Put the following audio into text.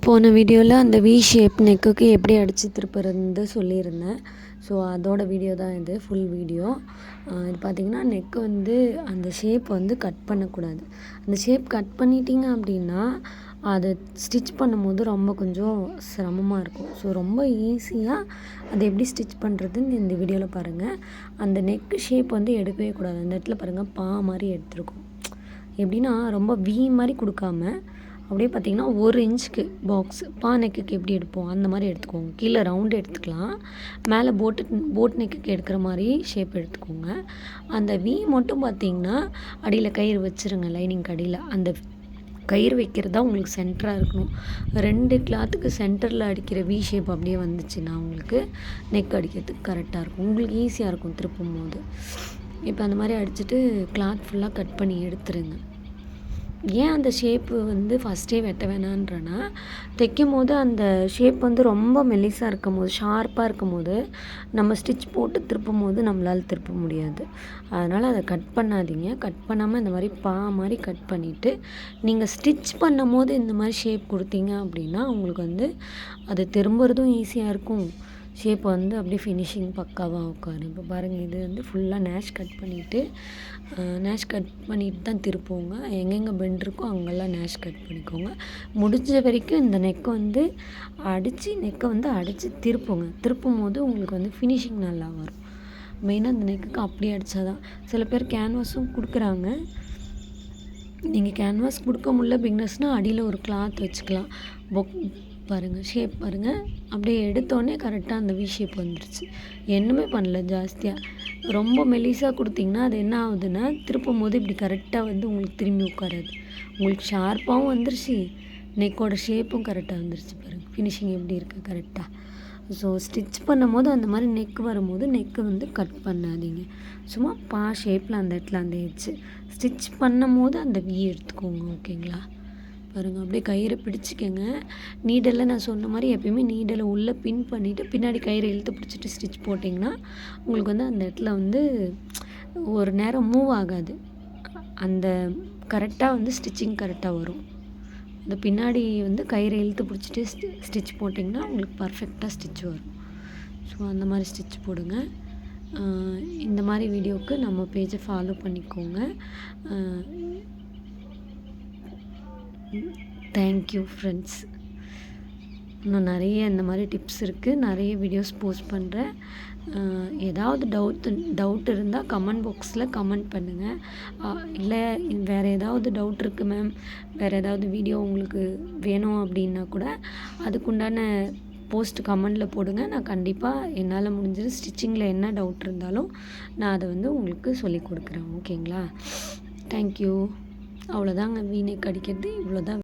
போன வீடியோவில் அந்த வி ஷேப் நெக்குக்கு எப்படி அடித்து திருப்புறது சொல்லியிருந்தேன். ஸோ அதோட வீடியோ தான் இது, ஃபுல் வீடியோ. இது பார்த்திங்கன்னா நெக்கு வந்து அந்த ஷேப் வந்து கட் பண்ணக்கூடாது. அந்த ஷேப் கட் பண்ணிட்டீங்க அப்படின்னா அதை ஸ்டிச் பண்ணும்போது ரொம்ப கொஞ்சம் சிரமமாக இருக்கும். ஸோ ரொம்ப ஈஸியாக அதை எப்படி ஸ்டிச் பண்ணுறதுன்னு இந்த வீடியோவில் பாருங்கள். அந்த நெக்கு ஷேப் வந்து எடுக்கவே கூடாது. அந்த இடத்துல பாருங்கள் பா மாதிரி எடுத்துருக்கும். எப்படின்னா ரொம்ப வி மாதிரி கொடுக்காம அப்படியே பார்த்திங்கன்னா 1 இன்ச்சுக்கு பாக்ஸ் பா நெக்குக்கு எப்படி எடுப்போம் அந்த மாதிரி எடுத்துக்கோங்க. கீழே ரவுண்டு எடுத்துக்கலாம், மேலே போட் நெக்குக்கு எடுக்கிற மாதிரி ஷேப் எடுத்துக்கோங்க. அந்த வி மட்டும் பார்த்திங்கன்னா அடியில் கயிறு வச்சுருங்க. லைனிங்க்கு அடியில் அந்த கயிறு வைக்கிறது தான் உங்களுக்கு சென்டராக இருக்கணும். 2 கிளாத்துக்கு சென்டரில் அடிக்கிற வி ஷேப் அப்படியே வந்துச்சுன்னா உங்களுக்கு நெக் அடிக்கிறதுக்கு கரெக்டாக இருக்கும், உங்களுக்கு ஈஸியாக இருக்கும் திருப்பும் போது. இப்போ அந்த மாதிரி அடிச்சுட்டு கிளாத் ஃபுல்லாக கட் பண்ணி எடுத்துருங்க. ஏன் அந்த ஷேப்பு வந்து ஃபஸ்ட்டே வெட்ட வேணான்றனா, தைக்கும் போது அந்த ஷேப் வந்து ரொம்ப மெல்லிசாக இருக்கும் போது, ஷார்ப்பாக இருக்கும் போது நம்ம ஸ்டிச் போட்டு திருப்பும் போது நம்மளால் திருப்ப முடியாது. அதனால் அதை கட் பண்ணாதீங்க. கட் பண்ணாமல் இந்த மாதிரி பா மாதிரி கட் பண்ணிவிட்டு நீங்கள் ஸ்டிச் பண்ணும் போது இந்த மாதிரி ஷேப் கொடுத்தீங்க அப்படின்னா உங்களுக்கு வந்து அது திரும்புறதும் ஈஸியாக இருக்கும். ஷேப் வந்து அப்படியே ஃபினிஷிங் பக்காவாக உட்காரும். இப்போ பாருங்கள், இது வந்து ஃபுல்லாக நேஷ் கட் பண்ணிவிட்டு தான் திருப்போங்க. எங்கெங்கே பெண்ட் இருக்கோ அங்கெல்லாம் நேஷ் கட் பண்ணிக்கோங்க. முடிஞ்ச வரைக்கும் இந்த நெக்கை வந்து அடித்து திருப்புங்க. திருப்பும் போது உங்களுக்கு வந்து ஃபினிஷிங் நல்லா வரும். மெயினாக அந்த நெக்குக்கு அப்படி அடித்தா தான். சில பேர் கேன்வாஸும் கொடுக்குறாங்க. நீங்கள் கேன்வாஸ் கொடுக்க முடியல பிக்னஸ்னால் அடியில் ஒரு கிளாத் வச்சுக்கலாம். பாருங்கள், ஷேப் பாருங்கள், அப்படியே எடுத்தோடனே கரெக்டாக அந்த வி ஷேப் வந்துடுச்சு. என்னமே பண்ணல ஜாஸ்தியாக. ரொம்ப மெலிசாக கொடுத்திங்கன்னா அது என்ன ஆகுதுன்னா திருப்பும் போது இப்படி கரெக்டாக வந்து உங்களுக்கு திரும்பி உட்காராது. உங்களுக்கு ஷார்ப்பாகவும் வந்துருச்சு, நெக்கோட ஷேப்பும் கரெக்டாக வந்துருச்சு. பாருங்கள் ஃபினிஷிங் எப்படி இருக்குது கரெக்டாக. ஸோ ஸ்டிச் பண்ணும் போது அந்த மாதிரி நெக் வரும்போது நெக்கை வந்து கட் பண்ணாதீங்க. சும்மா பா ஷேப்பில் அந்த இடத்துல அந்த எட்ஜு ஸ்டிச் பண்ணும் போது அந்த வி எடுத்துக்கோங்க. ஓகேங்களா? பாருங்கள், அப்படியே கயிறை பிடிச்சிக்கங்க. நீடலில் நான் சொன்ன மாதிரி எப்பயுமே நீடலை உள்ளே பின் பண்ணிவிட்டு பின்னாடி கயிறை இழுத்து பிடிச்சிட்டு ஸ்டிச் போட்டிங்கன்னா உங்களுக்கு வந்து அந்த இடத்துல வந்து ஒரு நேரம் மூவ் ஆகாது. அந்த கரெக்டாக வந்து ஸ்டிச்சிங் கரெக்டாக வரும். இந்த பின்னாடி வந்து கயிறை இழுத்து பிடிச்சிட்டு ஸ்டிச் போட்டிங்கன்னா உங்களுக்கு பர்ஃபெக்டாக ஸ்டிச் வரும். ஸோ அந்த மாதிரி ஸ்டிச் போடுங்க. இந்த மாதிரி வீடியோவுக்கு நம்ம பேஜை ஃபாலோ பண்ணிக்கோங்க. Thank you friends. இன்னும் நிறைய இந்த மாதிரி டிப்ஸ் இருக்குது, நிறைய வீடியோஸ் போஸ்ட் பண்ணுறேன். ஏதாவது டவுட் இருந்தால் கமெண்ட் பாக்ஸில் கமெண்ட் பண்ணுங்கள். இல்லை வேறு ஏதாவது டவுட் இருக்குது மேம், வேறு ஏதாவது வீடியோ உங்களுக்கு வேணும் அப்படின்னா கூட அதுக்குண்டான போஸ்ட் கமெண்டில் போடுங்க. நான் கண்டிப்பாக என்னால் முடிஞ்சது ஸ்டிச்சிங்கில் என்ன டவுட் இருந்தாலும் நான் அதை வந்து உங்களுக்கு சொல்லி கொடுக்குறேன். ஓகேங்களா? தேங்க்யூ. அவ்வளோதாங்க, வீணை கடிக்கிறது இவ்வளோதான்.